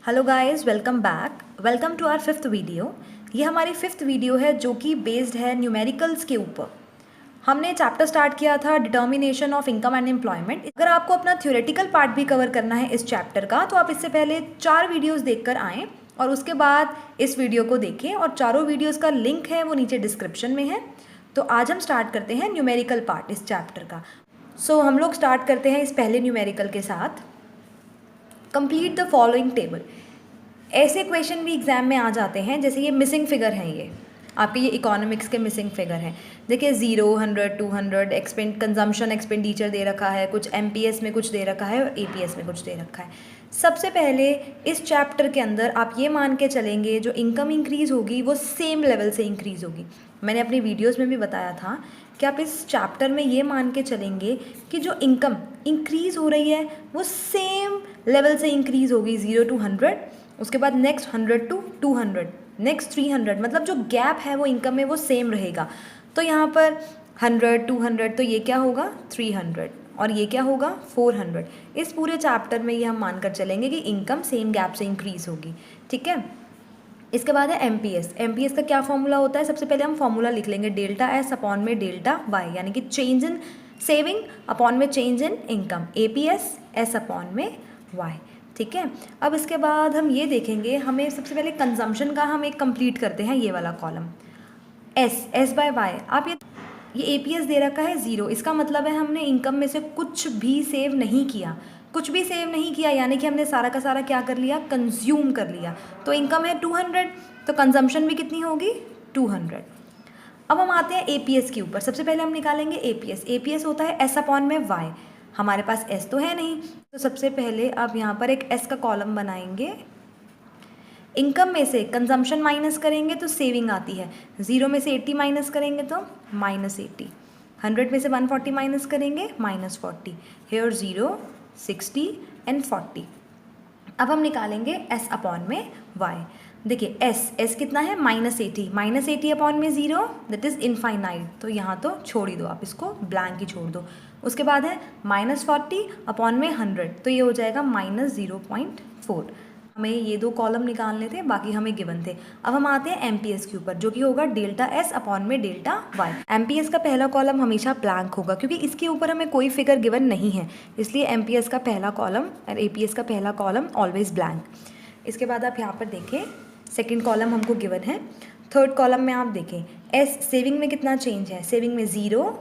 Hello guys, welcome back. Welcome to our fifth video. ये हमारी fifth video है जो कि बेस्ड है न्यूमेरिकल्स के ऊपर। हमने चैप्टर स्टार्ट किया था determination of income and employment. अगर आपको अपना थ्योरेटिकल पार्ट भी कवर करना है इस चैप्टर का तो आप इससे पहले 4 वीडियोस देखकर आएँ और उसके बाद इस वीडियो को देखें, और चारों वीडियोस का लिंक है वो नीचे डिस्क्रिप्शन में है। तो आज हम स्टार्ट करते हैं न्यूमेरिकल पार्ट इस चैप्टर का। हम लोग स्टार्ट करते हैं इस पहले न्यूमेरिकल के साथ। Complete the following table. ऐसे क्वेश्चन भी एग्जाम में आ जाते हैं, जैसे ये मिसिंग फिगर हैं, ये आपके ये इकोनॉमिक्स के मिसिंग फिगर हैं। देखिए 0, 100, 200 कंजम्पशन एक्सपेंडिचर दे रखा है, कुछ एमपीएस में कुछ दे रखा है और एपीएस में कुछ दे रखा है। सबसे पहले इस चैप्टर के अंदर आप ये मान के चलेंगे जो इनकम इंक्रीज़ होगी वो सेम लेवल से इंक्रीज़ होगी। मैंने अपनी वीडियोस में भी बताया था कि आप इस चैप्टर में ये मान के चलेंगे कि जो इनकम इंक्रीज़ हो रही है वो सेम लेवल से इंक्रीज़ होगी, 0 to 100, उसके बाद नेक्स्ट 100 to 200, नेक्स्ट 300, मतलब जो गैप है वो इनकम में वो सेम रहेगा। तो यहाँ पर 100, 200, तो ये क्या होगा 300, और ये क्या होगा 400। इस पूरे चैप्टर में ये हम मानकर चलेंगे कि इनकम सेम गैप से इंक्रीज़ होगी। ठीक है, इसके बाद है एमपीएस। एमपीएस का क्या फॉर्मूला होता है? सबसे पहले हम फॉर्मूला लिख लेंगे, डेल्टा एस अपॉन में डेल्टा वाई, यानी कि चेंज इन सेविंग अपॉन में change in income, APS S upon में वाई। ठीक है, अब इसके बाद हम ये देखेंगे, हमें सबसे पहले कंजम्पशन का हम एक कंप्लीट करते हैं ये वाला कॉलम, एस बाय वाई। आप ये एपीएस दे रखा है 0, इसका मतलब है हमने इनकम में से कुछ भी सेव नहीं किया। कुछ भी सेव नहीं किया यानी कि हमने सारा का सारा क्या कर लिया, कंज्यूम कर लिया। तो इनकम है 200, तो कंजम्पशन भी कितनी होगी 200। अब हम आते हैं एपीएस के ऊपर। सबसे पहले हम निकालेंगे एपीएस। एपीएस होता है एस अपॉन में वाई। हमारे पास एस तो है नहीं, तो सबसे पहले आप यहाँ पर एक एस का कॉलम बनाएंगे। इनकम में से कंजम्पशन माइनस करेंगे तो सेविंग आती है, 0 में से 80 माइनस करेंगे तो -80, 100 में से 140 माइनस करेंगे -40, हेयर 0, 60 एंड 40। अब हम निकालेंगे एस अपॉन में वाई। देखिए एस कितना है -80, -80 अपॉन में 0, दैट इज़ इनफाइनाइट, तो यहाँ तो छोड़ ही दो, आप इसको ब्लैंक ही छोड़ दो। उसके बाद है -40 अपॉन में 100, तो ये हो जाएगा -0.4। हमें ये 2 कॉलम निकालने थे, बाकी हमें गिवन थे। अब हम आते हैं एमपीएस के ऊपर, जो कि होगा डेल्टा एस अपॉन में डेल्टा वाई। एमपीएस का पहला कॉलम हमेशा ब्लैंक होगा क्योंकि इसके ऊपर हमें कोई फिगर गिवन नहीं है, इसलिए एमपीएस का पहला कॉलम और एपीएस का पहला कॉलम ऑलवेज ब्लैंक। इसके बाद आप यहाँ पर देखें, सेकेंड कॉलम हमको गिवन है। थर्ड कॉलम में आप देखें एस सेविंग में कितना चेंज है, सेविंग में 0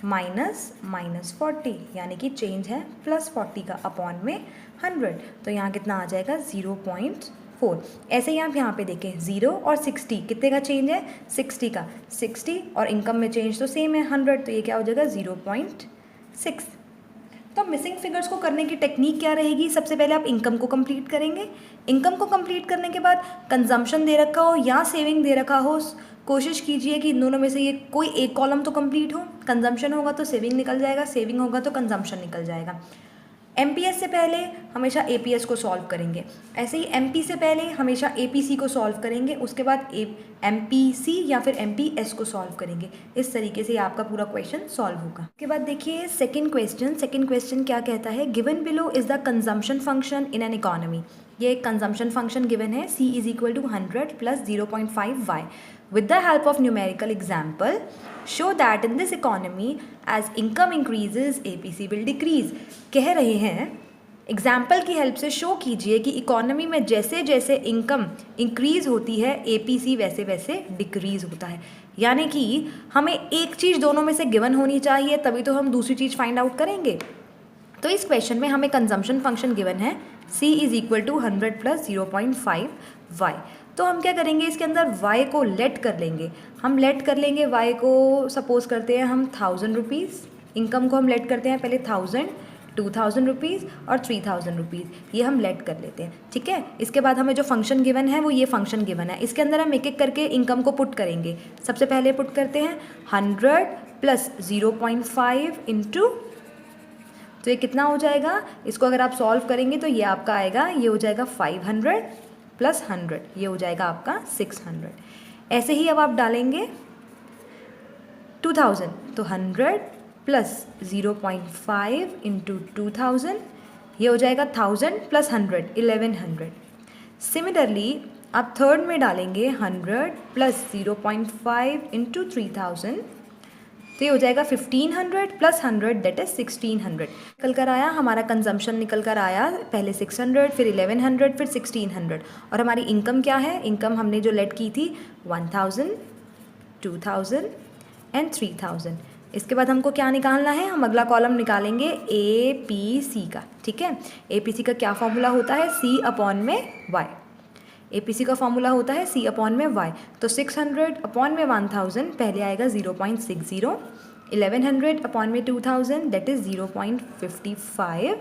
-40, यानी कि चेंज है +40 का अपॉन में 100, तो यहाँ कितना आ जाएगा 0.4। ऐसे ही आप यहाँ पे देखें 0 और 60 कितने का चेंज है, 60 का, 60 और इनकम में चेंज तो सेम है 100, तो ये क्या हो जाएगा 0.6। तो मिसिंग फिगर्स को करने की टेक्निक क्या रहेगी? सबसे पहले आप इनकम को कंप्लीट करेंगे। इनकम को कंप्लीट करने के बाद कंजम्पशन दे रखा हो या सेविंग दे रखा हो, कोशिश कीजिए कि इन दोनों में से ये कोई एक कॉलम तो कंप्लीट हो। कंजम्पशन होगा तो सेविंग निकल जाएगा, सेविंग होगा तो कंजम्पशन निकल जाएगा। एमपीएस से पहले हमेशा एपीएस को सॉल्व करेंगे, ऐसे ही एमपी से पहले हमेशा एपीसी को सॉल्व करेंगे, उसके बाद एमपीसी या फिर एमपीएस को सॉल्व करेंगे। इस तरीके से आपका पूरा क्वेश्चन सॉल्व होगा। उसके बाद देखिए सेकंड क्वेश्चन क्या कहता है, given below is the consumption function in an economy. ये एक कंजम्पशन फंक्शन गिवन है, C = 100 + 0.5 y। With the help of numerical example, show that in this economy, as income increases, APC will decrease। कह रहे हैं example की help से show कीजिए कि इकोनॉमी में जैसे जैसे इनकम इंक्रीज़ होती है एपीसी वैसे वैसे डिक्रीज़ होता है। यानी कि हमें एक चीज़ दोनों में से गिवन होनी चाहिए, तभी तो हम दूसरी चीज़ फाइंड आउट करेंगे। तो इस क्वेश्चन में हमें कंजम्पशन फंक्शन गिवन है, C = 100 + 0.5 y। तो हम क्या करेंगे, इसके अंदर y को लेट कर लेंगे। हम लेट कर लेंगे y को, सपोज करते हैं हम 1000 रुपीज़। इनकम को हम लेट करते हैं पहले 1000, 2000 रुपीज़ और 3000 रुपीज़, ये हम लेट कर लेते हैं। ठीक है, इसके बाद हमें जो फंक्शन गिवन है वो ये फंक्शन गिवन है। इसके अंदर हम एक एक करके इनकम को पुट करेंगे। सबसे पहले पुट करते हैं 100 + 0.5 इंटू, तो ये कितना हो जाएगा, इसको अगर आप सॉल्व करेंगे तो ये आपका आएगा, ये हो जाएगा 500 + 100, ये हो जाएगा आपका 600। ऐसे ही अब आप डालेंगे 2000, तो 100 + 0.5 इंटू 2000, ये हो जाएगा 1000 प्लस 100 1100। सिमिलरली आप थर्ड में डालेंगे 100 प्लस 0.5 इंटू 3000, तो ये हो जाएगा 1500 प्लस 100 दैट इज 1600। निकल कर आया हमारा कंजम्पशन, निकल कर आया पहले 600 फिर 1100 फिर 1600। और हमारी इनकम क्या है? इनकम हमने जो लेट की थी 1000 2000 एंड 3000। इसके बाद हमको क्या निकालना है? हम अगला कॉलम निकालेंगे APC का। ठीक है, APC का क्या फॉर्मूला होता है? C अपॉन में Y। APC का फॉर्मूला होता है C अपॉन में Y। तो 600 अपॉन में 1000 पहले आएगा 0.60, 1100 अपॉन में 2000 दैट इज़ 0.55,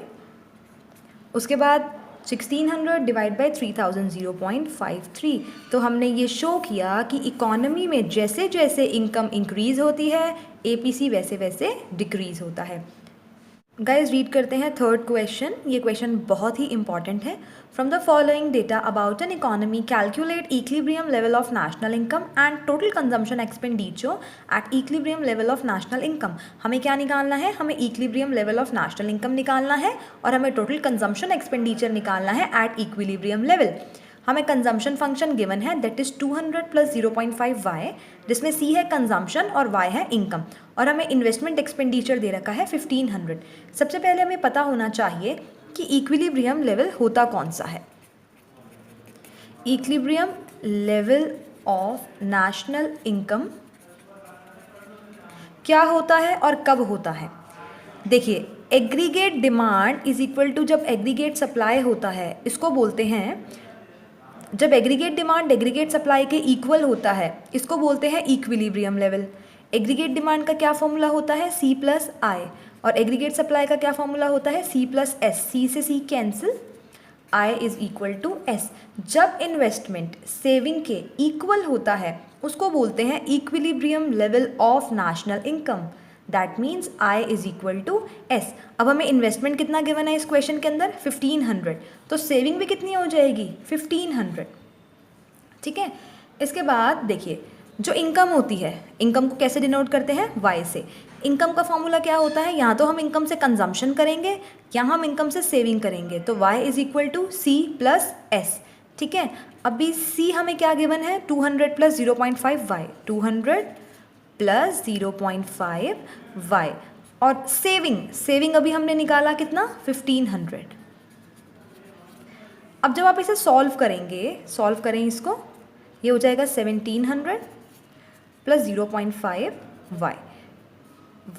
उसके बाद 1600 डिवाइड बाई 3000 0.53। तो हमने ये शो किया कि इकोनॉमी में जैसे जैसे इनकम इंक्रीज़ होती है APC वैसे वैसे डिक्रीज़ होता है। गाइज रीड करते हैं थर्ड क्वेश्चन। ये क्वेश्चन बहुत ही इंपॉर्टेंट है। From the following data about an economy calculate equilibrium level of national income and total consumption expenditure at equilibrium level of national income. हमें क्या निकालना है? हमें equilibrium level of national income निकालना है और हमें टोटल कंजम्पशन एक्सपेंडिचर निकालना है एट इक्विलिब्रियम लेवल। हमें कंजम्पशन फंक्शन गिवन है दैट इज़ 200 प्लस 0.5 y, जिसमें C है कंजम्पशन और Y है इनकम, और हमें इन्वेस्टमेंट एक्सपेंडिचर दे रखा है 1500। सबसे पहले हमें पता होना चाहिए कि इक्विलिब्रियम लेवल होता कौन सा है। Equilibrium level of national income क्या होता है और कब होता है? देखिए, aggregate demand is equal to, जब एग्रीगेट सप्लाई होता है इसको बोलते हैं, जब एग्रीगेट डिमांड एग्रीगेट सप्लाई के इक्वल होता है इसको बोलते हैं इक्विलिब्रियम लेवल। एग्रीगेट डिमांड का क्या फॉर्मूला होता है? C प्लस आई, और एग्रीगेट सप्लाई का क्या फॉर्मूला होता है? C plus S. C से C cancel, I is equal to S। जब इन्वेस्टमेंट सेविंग के इक्वल होता है उसको बोलते हैं equilibrium level of national income, that means I is equal to S। अब हमें इन्वेस्टमेंट कितना गिवन है इस क्वेश्चन के अंदर? 1500, तो सेविंग भी कितनी हो जाएगी? 1500। ठीक है, इसके बाद देखिए जो इनकम होती है, इनकम को कैसे डिनोट करते हैं? Y से। इनकम का फॉर्मूला क्या होता है? यहाँ तो हम इनकम से कंजम्पशन करेंगे, यहाँ हम इनकम से सेविंग करेंगे, तो Y is equal to C plus S। ठीक है, अभी C हमें क्या गिवन है? 200 प्लस 0.5 Y, 200 प्लस 0.5 Y, और सेविंग अभी हमने निकाला कितना? 1500। अब जब आप इसे सॉल्व करें इसको, ये हो जाएगा 1700 plus 0.5 y,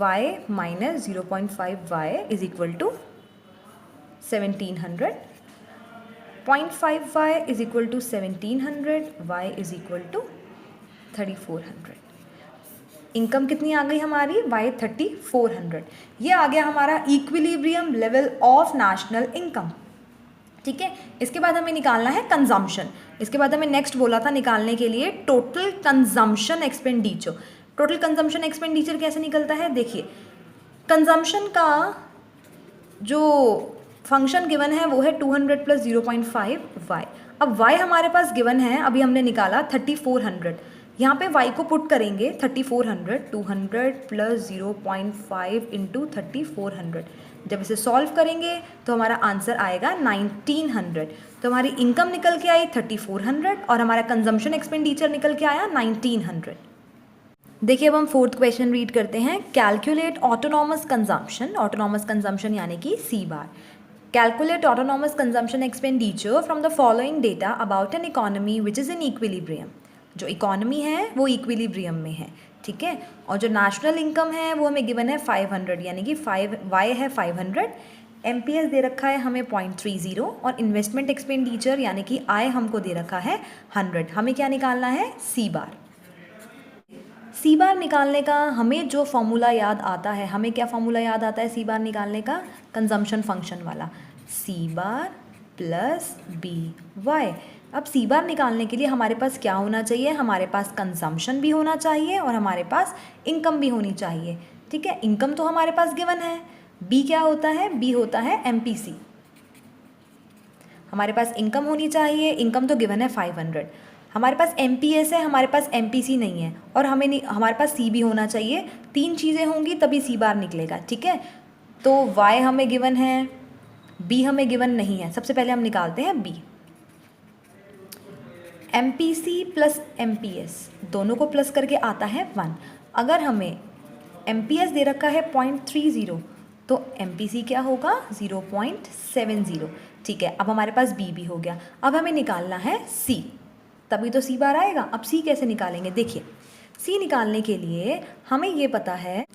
y minus 0.5 y is equal to 1700, 0.5 y is equal to 1700, y is equal to 3400। Income कितनी आ गई हमारी? y 3400। ये आ गया हमारा equilibrium level of national income. ठीक है, इसके बाद हमें निकालना है कंजम्पशन। इसके बाद हमें नेक्स्ट बोला था निकालने के लिए total consumption expenditure. Total consumption expenditure कैसे निकलता है? देखिए, कंजम्पशन का जो फंक्शन गिवन है वो है 200 प्लस 0.5 y। अब y हमारे पास गिवन है, अभी हमने निकाला 3400, यहाँ पे y को पुट करेंगे 3400, 200 प्लस 0.5 इंटू 3400। जब इसे सॉल्व करेंगे तो हमारा आंसर आएगा 1900। तो हमारी इनकम निकल के आई 3400 और हमारा कंजम्पशन एक्सपेंडिचर निकल के आया 1900। देखिए, अब हम फोर्थ क्वेश्चन रीड करते हैं। Calculate autonomous consumption, autonomous consumption यानी कि C bar. Calculate autonomous consumption expenditure from the following data about an economy which is in equilibrium. जो इकोनॉमी है वो इक्विलिब्रियम में है। ठीक है, और जो नेशनल इनकम है वो हमें गिवन है 500, यानी कि y है 500, MPS दे रखा है हमें 0.30, और इन्वेस्टमेंट एक्सपेंडिचर यानी कि I हमको दे रखा है 100। हमें क्या निकालना है? C बार। C बार निकालने का हमें जो फॉर्मूला याद आता है, हमें क्या फॉर्मूला याद आता है C बार निकालने का? कंजम्पशन फंक्शन वाला, C बार प्लस BY। अब C बार निकालने के लिए हमारे पास क्या होना चाहिए? हमारे पास कंजम्पशन भी होना चाहिए और हमारे पास इनकम भी होनी चाहिए। ठीक है, इनकम तो हमारे पास गिवन है, B क्या होता है? B होता है MPC। हमारे पास इनकम होनी चाहिए, इनकम तो गिवन है 500। हमारे पास MPS है, हमारे पास MPC नहीं है, और हमारे पास C भी होना चाहिए। 3 चीज़ें होंगी तभी C बार निकलेगा। ठीक है, तो Y हमें गिवन है बी हमें गिवन नहीं है, सबसे पहले हम निकालते हैं बी। एमपीसी प्लस एमपीएस दोनों को प्लस करके आता है 1। अगर हमें एमपीएस दे रखा है 0.30 तो एमपीसी क्या होगा 0.70। ठीक है, अब हमारे पास बी भी हो गया। अब हमें निकालना है सी, तभी तो सी बार आएगा। अब सी कैसे निकालेंगे, देखिए सी निकालने के लिए हमें ये पता है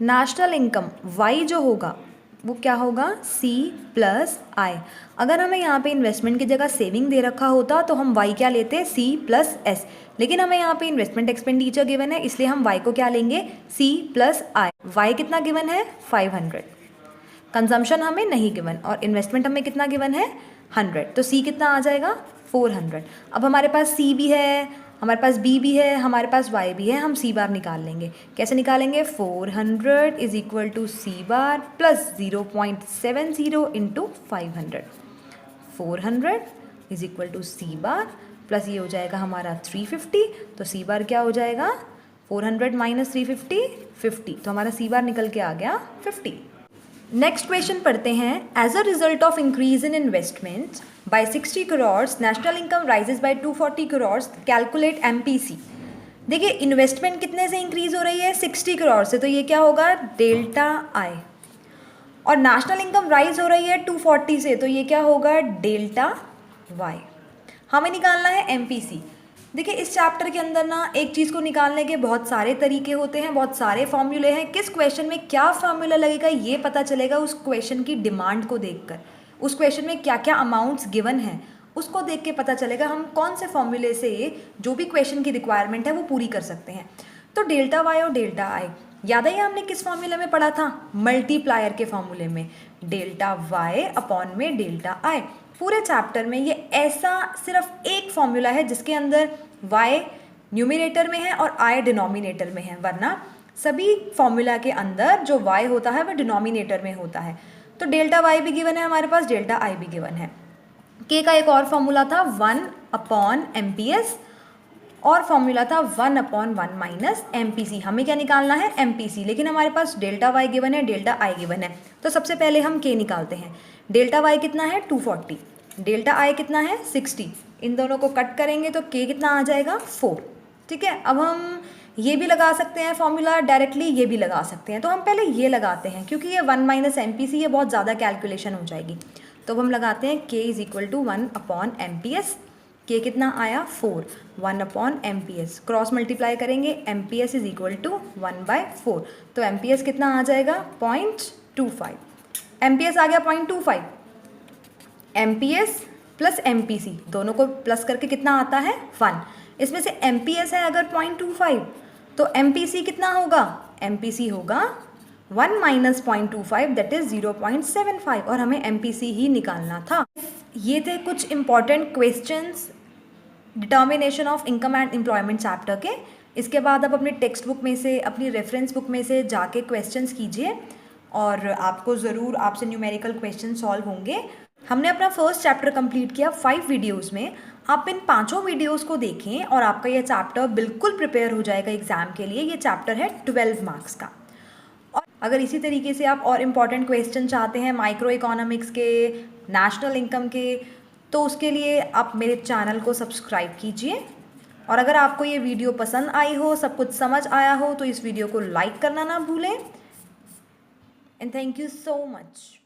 नेशनल इनकम वाई जो होगा वो क्या होगा सी प्लस आई। अगर हमें यहाँ पे इन्वेस्टमेंट की जगह सेविंग दे रखा होता तो हम वाई क्या लेते सी प्लस एस, लेकिन हमें यहाँ पे इन्वेस्टमेंट एक्सपेंडिचर गिवन है इसलिए हम वाई को क्या लेंगे सी प्लस आई। वाई कितना गिवन है 500, कंजम्पशन हमें नहीं गिवन और इन्वेस्टमेंट हमें कितना गिवन है 100, तो सी कितना आ जाएगा 400। अब हमारे पास सी भी है, हमारे पास बी भी है, हमारे पास वाई भी है, हम सी बार निकाल लेंगे। कैसे निकालेंगे 400 is equal to C bar plus 0.70 into 500। 400 is equal to C bar plus ये हो जाएगा हमारा 350, तो सी बार क्या हो जाएगा 400 माइनस 350 50, तो हमारा सी बार निकल के आ गया 50। नेक्स्ट क्वेश्चन पढ़ते हैं। As a result of increase in investment by 60 crore national income rises by 240 crore, calculate MPC. देखिए इन्वेस्टमेंट कितने से इंक्रीज हो रही है 60 करोड़ से, तो ये क्या होगा डेल्टा आई, और नेशनल इनकम राइज हो रही है 240 से, तो ये क्या होगा डेल्टा वाई। हमें निकालना है एमपीसी। देखिए इस चैप्टर के अंदर ना एक चीज़ को निकालने के बहुत सारे तरीके होते हैं, बहुत सारे फॉर्मूले हैं। किस क्वेश्चन में क्या फॉर्मूला लगेगा ये पता चलेगा उस क्वेश्चन की डिमांड को देखकर, उस क्वेश्चन में क्या क्या अमाउंट्स गिवन हैं उसको देख के पता चलेगा हम कौन से फॉर्मूले से जो भी क्वेश्चन की रिक्वायरमेंट है वो पूरी कर सकते हैं। तो डेल्टा वाई और डेल्टा आई याद है हमने किस फॉर्मूले में पढ़ा था, मल्टीप्लायर के फॉर्मूले में, डेल्टा वाई अपॉन में डेल्टा आई। पूरे चैप्टर में ये ऐसा सिर्फ एक फॉर्मूला है जिसके अंदर y न्यूमिनेटर में है और i डिनोमिनेटर में है, वरना सभी फॉर्मूला के अंदर जो y होता है वह डिनोमिनेटर में होता है। तो डेल्टा y भी गिवन है हमारे पास, डेल्टा i भी गिवन है। k का एक और फॉर्मूला था 1 अपॉन एमपीएस और फॉर्मूला था 1 अपॉन 1 माइनस एमपीसी। हमें क्या निकालना है एमपीसी, लेकिन हमारे पास डेल्टा वाई गिवन है, डेल्टा आई गिवन है। तो सबसे पहले हम के निकालते हैं। डेल्टा वाई कितना है 240, डेल्टा आई कितना है 60, इन दोनों को कट करेंगे तो के कितना आ जाएगा 4। ठीक है, अब हम ये भी लगा सकते हैं फॉर्मूला डायरेक्टली, ये भी लगा सकते हैं। तो हम पहले ये लगाते हैं क्योंकि ये 1 माइनस एमपीसी ये बहुत ज़्यादा कैलकुलेशन हो जाएगी। तो हम लगाते हैं K is equal to 1 upon MPS. K कितना आया 4, 1 अपॉन एमपीएस, क्रॉस मल्टीप्लाई करेंगे, एमपीएस इज इक्वल टू 1/4, तो एमपीएस कितना आ जाएगा 0.25। एमपीएस आ गया 0.25, एमपीएस प्लस एमपीसी दोनों को प्लस करके कितना आता है 1। इसमें से एमपीएस है अगर 0.25 तो एमपीसी कितना होगा, एमपीसी होगा 1 माइनस 0.25 दैट इज 0.75, और हमें एमपीसी ही निकालना था। ये थे कुछ important questions determination of income and employment chapter के। इसके बाद आप अपनी टेक्स्ट बुक में से, अपनी रेफरेंस बुक में से जाके क्वेश्चंस कीजिए और आपको ज़रूर आपसे न्यूमेरिकल क्वेश्चन सॉल्व होंगे। हमने अपना फर्स्ट चैप्टर कंप्लीट किया 5 वीडियोस में। आप इन 5 वीडियोस को देखें और आपका ये चैप्टर बिल्कुल प्रिपेयर हो जाएगा एग्ज़ाम के लिए। ये चैप्टर है 12 मार्क्स का। और अगर इसी तरीके से आप और इम्पॉर्टेंट क्वेश्चन चाहते हैं माइक्रो इकोनॉमिक्स के, नेशनल इनकम के, तो उसके लिए आप मेरे चैनल को सब्सक्राइब कीजिए। और अगर आपको ये वीडियो पसंद आई हो, सब कुछ समझ आया हो, तो इस वीडियो को लाइक करना ना भूलें। And thank you so much.